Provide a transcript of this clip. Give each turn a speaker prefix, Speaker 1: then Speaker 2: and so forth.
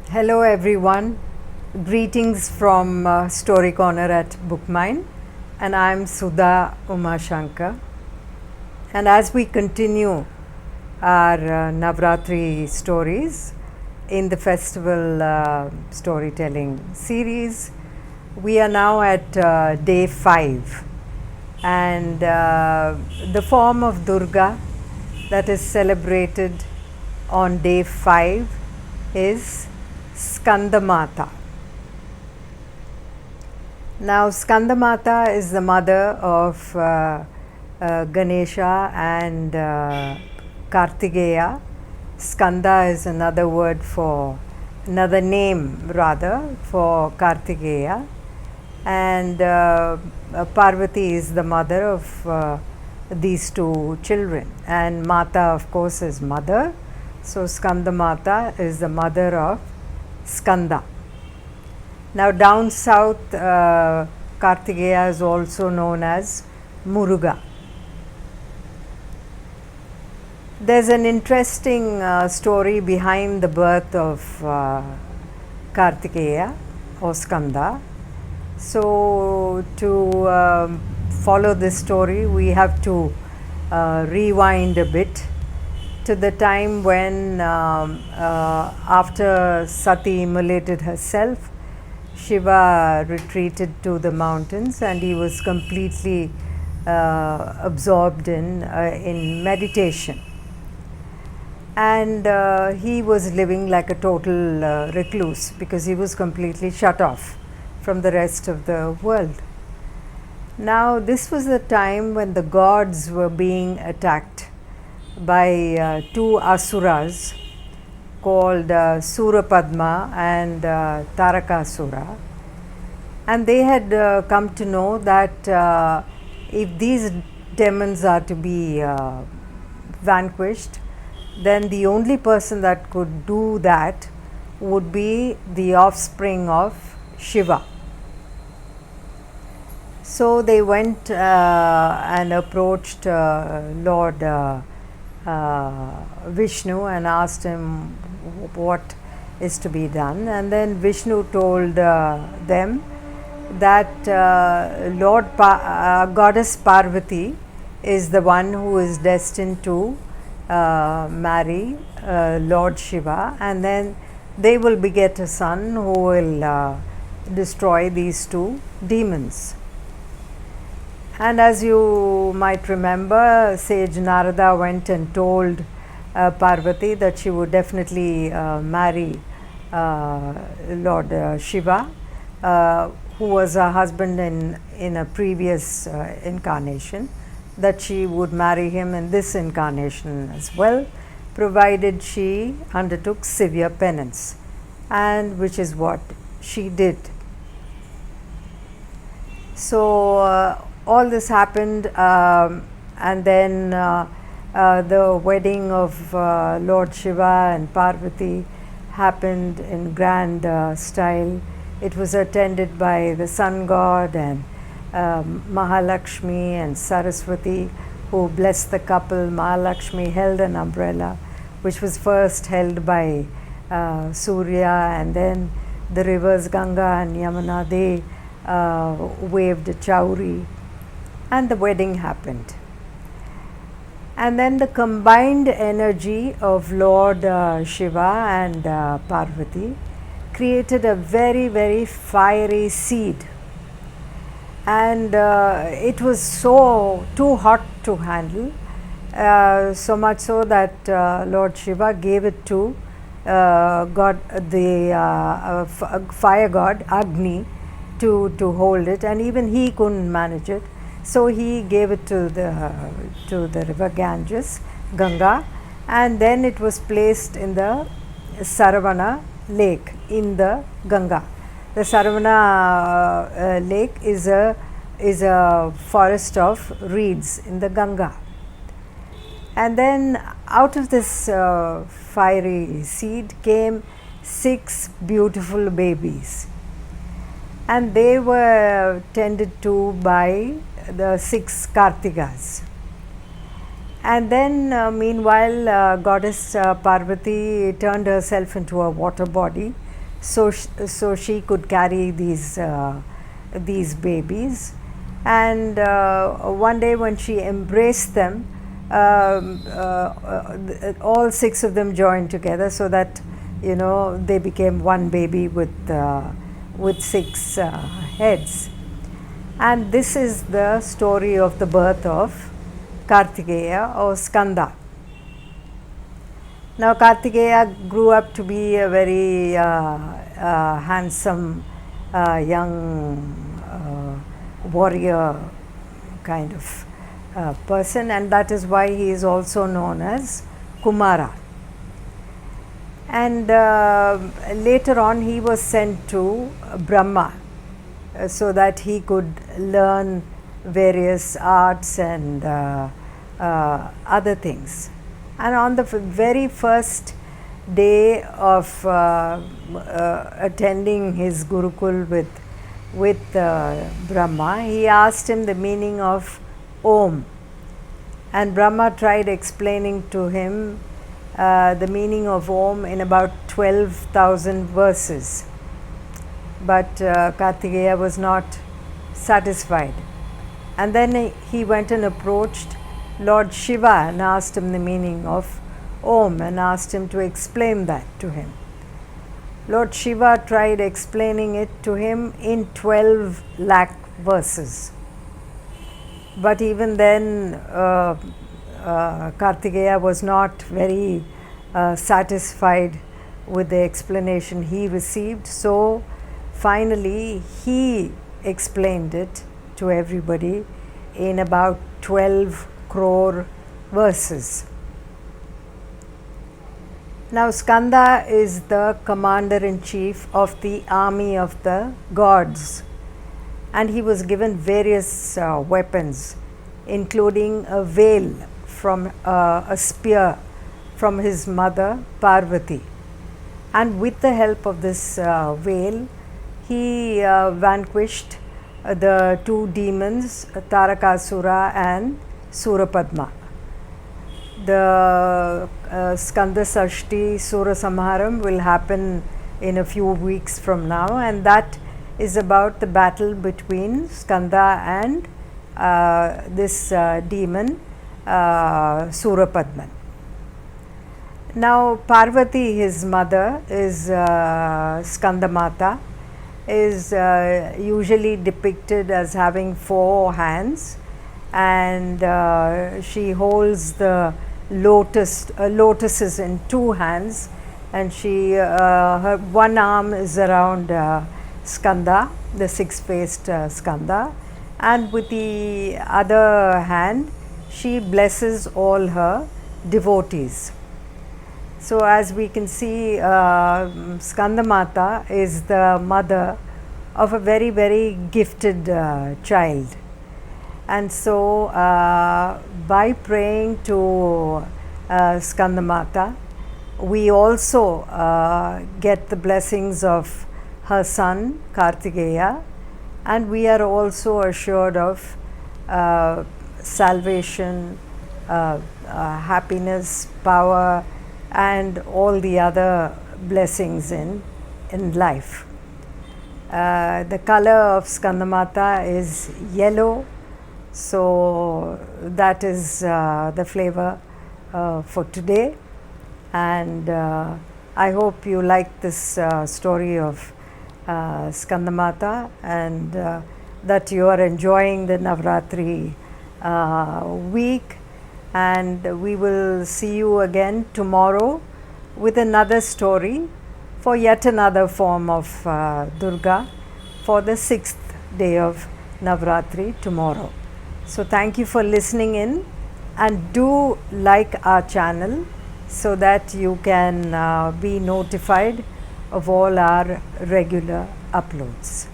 Speaker 1: Hello everyone, greetings from Story Corner at Bookmine, and I'm Sudha Umashankar. And as we continue our Navratri stories in the festival storytelling series, we are now at day 5, and the form of Durga that is celebrated on day 5 is Skandamata. Now, Skandamata is the mother of Ganesha and Kartigeya. Skanda is another word for, another name rather, for Kartigeya. And Parvati is the mother of these two children. And Mata, of course, is mother. So, Skandamata is the mother of Skanda. Now, down south, Kartigeya is also known as Muruga. There's an interesting story behind the birth of Kartigeya or Skanda. So, to follow this story, we have to rewind a bit to the time when after Sati immolated herself, Shiva retreated to the mountains and he was completely absorbed in meditation. And he was living like a total recluse because he was completely shut off from the rest of the world. Now, this was the time when the gods were being attacked by two asuras called Surapadma and Tarakasura, and they had come to know that if these demons are to be vanquished, then the only person that could do that would be the offspring of Shiva. So they went and approached Lord Vishnu and asked him what is to be done, and then Vishnu told them that Goddess Parvati is the one who is destined to marry Lord Shiva, and then they will beget a son who will destroy these two demons. And as you might remember, sage Narada went and told Parvati that she would definitely marry Lord Shiva, who was her husband in a previous incarnation, that she would marry him in this incarnation as well, provided she undertook severe penance, and which is what she did. So all this happened, and then the wedding of Lord Shiva and Parvati happened in grand style. It was attended by the sun god and Mahalakshmi and Saraswati, who blessed the couple. Mahalakshmi held an umbrella, which was first held by Surya, and then the rivers Ganga and Yamuna, they waved a chauri, and the wedding happened. And then the combined energy of Lord Shiva and Parvati created a very, very fiery seed, and it was so too hot to handle, so much so that Lord Shiva gave it to fire god Agni to hold it, and even he couldn't manage it. So he gave it to the river Ganges, Ganga, and then it was placed in the Saravana lake in the Ganga. The Saravana lake is a forest of reeds in the Ganga. And then out of this fiery seed came 6 beautiful babies, and they were tended to by the 6 Kartigas. And then meanwhile, goddess Parvati turned herself into a water body so she could carry these babies. And one day when she embraced them, all 6 of them joined together, so that they became one baby with 6 heads. And this is the story of the birth of Kartikeya or Skanda. Now Kartikeya grew up to be a very handsome young warrior kind of person, and that is why he is also known as Kumara. And later on he was sent to Brahma so that he could learn various arts and other things. And on the very first day of attending his Gurukul with Brahma, he asked him the meaning of Om, and Brahma tried explaining to him the meaning of Om in about 12,000 verses, but Kartikeya was not satisfied. And then he went and approached Lord Shiva and asked him the meaning of Om and asked him to explain that to him. Lord Shiva tried explaining it to him in 12 lakh verses. But even then Kartikeya was not very satisfied with the explanation he received. So finally he explained it to everybody in about 12 crore verses. Now Skanda is the commander-in-chief of the army of the gods, and he was given various weapons, including a veil from a spear from his mother Parvati. And with the help of this veil, he vanquished the 2 demons, Tarakasura and Surapadma. The Skanda Sashti Sura Samharam will happen in a few weeks from now, and that is about the battle between Skanda and this demon Surapadman. Now Parvati, his mother, is Skandamata, is usually depicted as having 4 hands, and she holds the lotuses in 2 hands, and she her one arm is around Skanda, the 6-faced Skanda, and with the other hand she blesses all her devotees. So as we can see, Skandamata is the mother of a very, very gifted child. And so by praying to Skandamata, we also get the blessings of her son Kartikeya, and we are also assured of salvation, happiness, power, and all the other blessings in life. The color of Skandamata is yellow, so that is the flavor for today. And I hope you like this story of Skandamata, and that you are enjoying the Navratri week. And we will see you again tomorrow with another story for yet another form of Durga for the 6th day of Navratri tomorrow. So thank you for listening in, and do like our channel so that you can be notified of all our regular uploads.